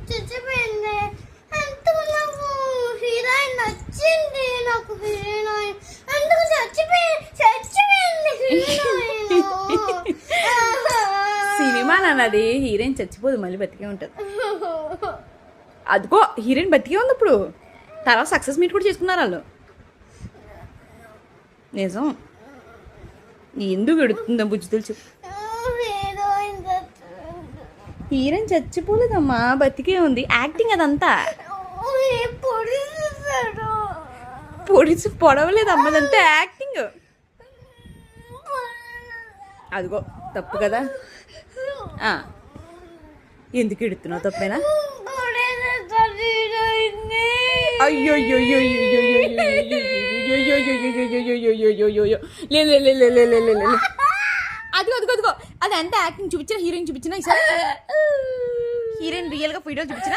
చచ్చిపోయింది. అందుకు నాకు హీరోయిన్ నచ్చింది. నాకు హీరోయిన్ అందుకు చచ్చిపోయింది సినిమా అన్నది హీరోయిన్ చచ్చిపోదు, మళ్ళీ బతికే ఉంటుంది. అదిగో హీరోయిన్ బతికే ఉంది ఇప్పుడు. తర్వాత సక్సెస్ మీట్ కూడా చేసుకున్నారు వాళ్ళు. నిజం. ఎందుకు ఎడుతుందా బుజ్జి తెలుసు. హీరోయిన్ చచ్చిపోలేదమ్మా, బతికే ఉంది. యాక్టింగ్ అదంతా. పొడిచి పొడవలేదమ్మా, అదంతా యాక్టింగ్. అదిగో తప్పు కదా. ఎందుకు ఎడుతున్నావు? తప్పేనా? అయ్యో అదిగో అదిగో అదిగో అది అంతా యాక్టింగ్ చూపించిన, హీరోయిన్ చూపించిన. ఈసారి హీరోయిన్ రియల్గా వీడియో చూపించిన.